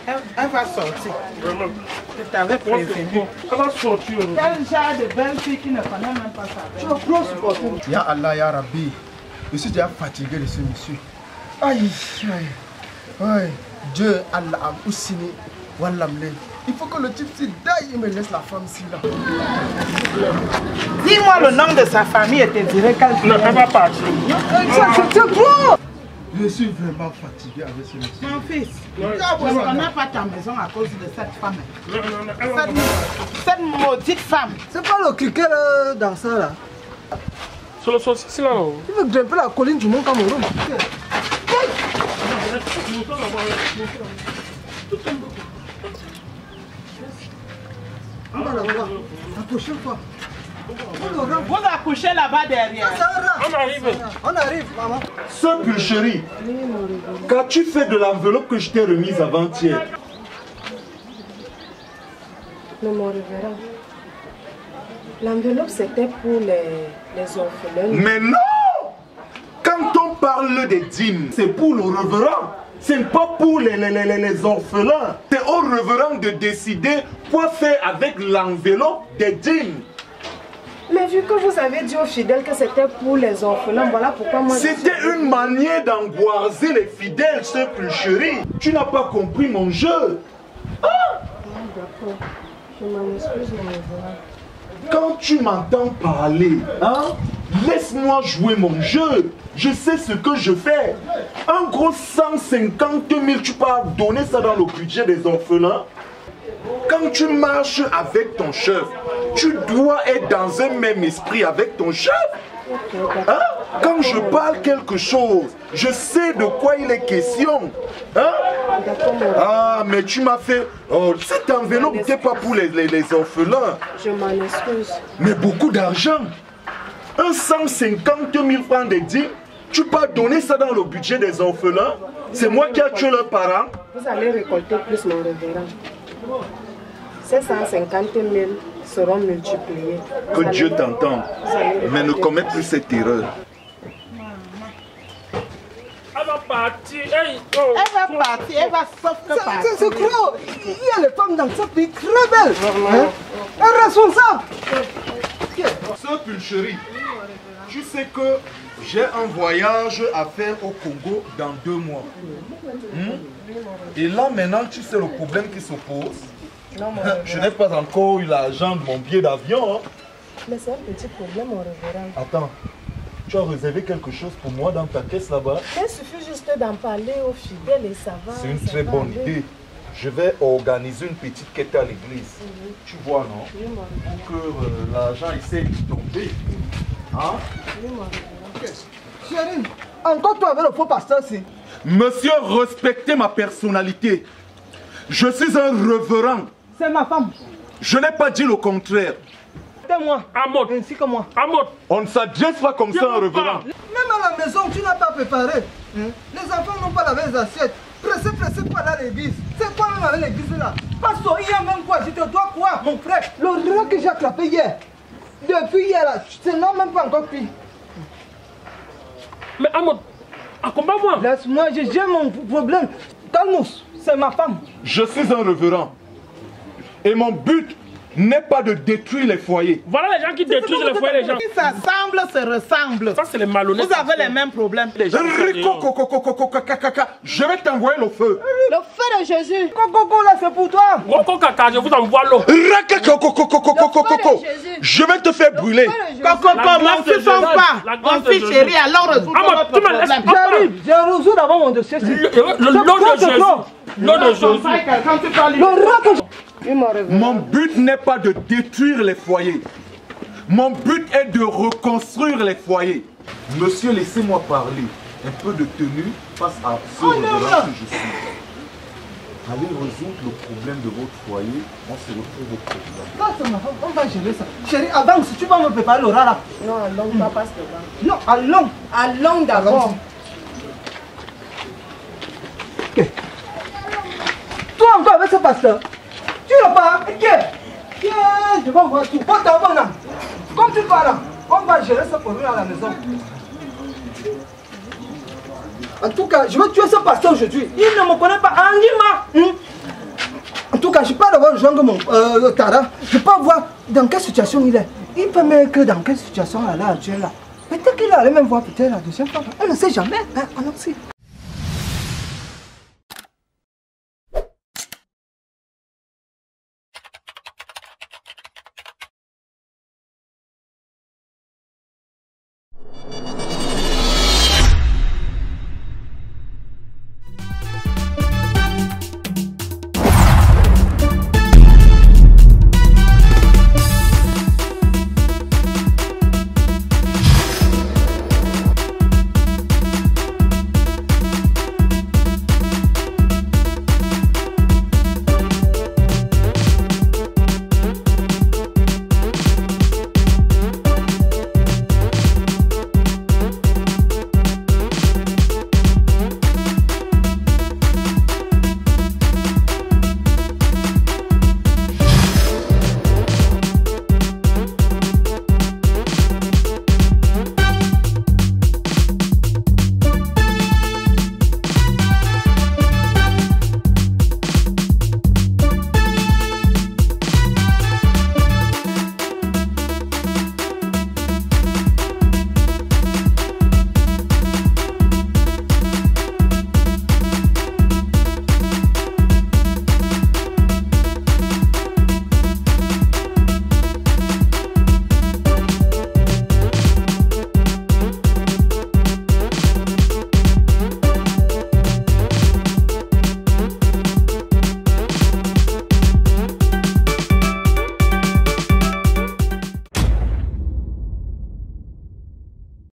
Elle va sortir. Vraiment. Je t'avais prévenu. Elle va sortir. Quel genre de belle fille qui ne connaît même pas ça. Tu vas trop supporter. Ya Allah, Ya Rabbi. Je suis déjà fatigué de ce monsieur. Aïe, aïe. Aïe. Dieu, Allah, Oussini, Wallamle. Il faut que le type se daille et me laisse la femme ici là. Dis-moi le nom de sa famille et te dirai qu'elle Elle va partir. C'est trop. Je suis vraiment fatigué avec ce monsieur. Mon fils, je ne connais pas ta maison à cause de cette femme. Cette maudite femme. C'est pas le cricket dans ça là. C'est le saucisse là. Il veut grimper la colline du Mont Cameroun. On va la voir. La prochaine fois. Vous accouchez là-bas derrière. On arrive. On arrive, maman. Sœur Pulchérie, qu'as-tu fait de l'enveloppe que je t'ai remise avant-hier? Non, mon révérend. L'enveloppe, c'était pour les orphelins. Mais non! Quand on parle des dîmes, c'est pour le révérend. Ce n'est pas pour les orphelins. C'est au révérend de décider quoi faire avec l'enveloppe des dîmes. Mais vu que vous avez dit aux fidèles que c'était pour les orphelins, voilà pourquoi moi... C'était une manière d'angoisser les fidèles, sœur Pulchérie. Tu n'as pas compris mon jeu. D'accord. Je m'en excuse, mon révérend. Quand tu m'entends parler, hein, laisse-moi jouer mon jeu. Je sais ce que je fais. Un gros 150 000, tu peux donner ça dans le budget des orphelins. Quand tu marches avec ton chef, tu dois être dans un même esprit avec ton chef. Hein? Quand je parle quelque chose, je sais de quoi il est question. Hein? Ah, mais tu m'as fait... Oh, cette enveloppe n'était pas pour les orphelins. Je m'en excuse. Mais beaucoup d'argent. Un 150 000 francs de dîmes, tu peux donner ça dans le budget des orphelins. C'est moi qui ai tué leurs parents. Vous allez récolter plus, mon révérend. Ces 150 000 seront multipliés. Que Dieu t'entende. Mais ne commets plus cette erreur. Elle va partir. Hey, oh. Elle va partir, elle va sauf que partir. C'est gros. Il y a les femmes dans ce pays très belles. Hein? Irresponsable. Sœur Pulchérie, tu sais que j'ai un voyage à faire au Congo dans 2 mois. Et là maintenant, tu sais le problème qui se pose. Non, mon Je n'ai pas encore eu l'argent de mon billet d'avion. Hein. Mais c'est un petit problème, mon révérend. Attends, tu as réservé quelque chose pour moi dans ta caisse là-bas? Il suffit juste d'en parler aux fidèles et ça va. C'est une très bonne idée. Je vais organiser une petite quête à l'église. Tu vois, non? Oui, mon révérend. Pour que l'argent essaie de tomber. Hein? Oui, mon révérend. Chérie, encore toi avec le faux pasteur-ci. Monsieur, respectez ma personnalité. Je suis un révérend. C'est ma femme. Je n'ai pas dit le contraire. C'est moi. Amod. Ainsi que moi. Amod. On ne s'adresse pas comme ça, un révérend. Même à la maison, tu n'as pas préparé. Les enfants n'ont pas lavé les assiettes. Pressé pour aller à l'église. C'est quoi même avec l'église là? Pasteur, il y a même quoi? Je te dois quoi, mon frère? Le rein que j'ai attrapé hier. Depuis hier là, c'est non même pas encore pris. Mais Amod, accompagne-moi. Laisse-moi, j'ai mon problème. Calmos, c'est ma femme. Je suis un révérend. Et mon but n'est pas de détruire les foyers. Voilà les gens qui détruisent les foyers, les gens. Qui s'assemblent se ressemblent. Ça, c'est les malhonnêtes. Vous avez les mêmes problèmes. Les gens Je vais t'envoyer le feu. Le feu de Jésus. Coco là, c'est pour toi. Coco caca, je vous envoie l'eau. Je vais te faire brûler. Coco, mon fils sont pas. Mon fils chéri, alors résoudre votre problème. J'arrive, j'ai résolu d'abord mon dossier. Le nom de Jésus. Nom de Jésus. Quand tu parles, Le rein que Oui, mon révérend. Mon but n'est pas de détruire les foyers. Mon but est de reconstruire les foyers. Monsieur, laissez-moi parler. Un peu de tenue face à ce révérend que je suis. Allez résoudre le problème de votre foyer. On se retrouve au problème. Là, c'est ma femme, on va gérer ça. Chérie, avant, si tu vas me préparer l'oral là. Non, allons, pas passe devant. Non, allons. Allons d'abord. Ok. Toi encore avec ce pasteur. Tu n'as pas. Ok. Tiens, je vais voir tout. Pas d'abord là. Comme tu parles là, on va gérer ce problème à la maison. En tout cas, je vais tuer ce pasteur aujourd'hui. Il ne me connaît pas. Anima. En tout cas, je peux d'abord rejoindre mon Tara. Je peux voir dans quelle situation il est. Il peut même que dans quelle situation à l'heure actuelle là. Peut-être qu'il allait même voir peut-être la deuxième fois. On ne sait jamais. Hein? Alors, si.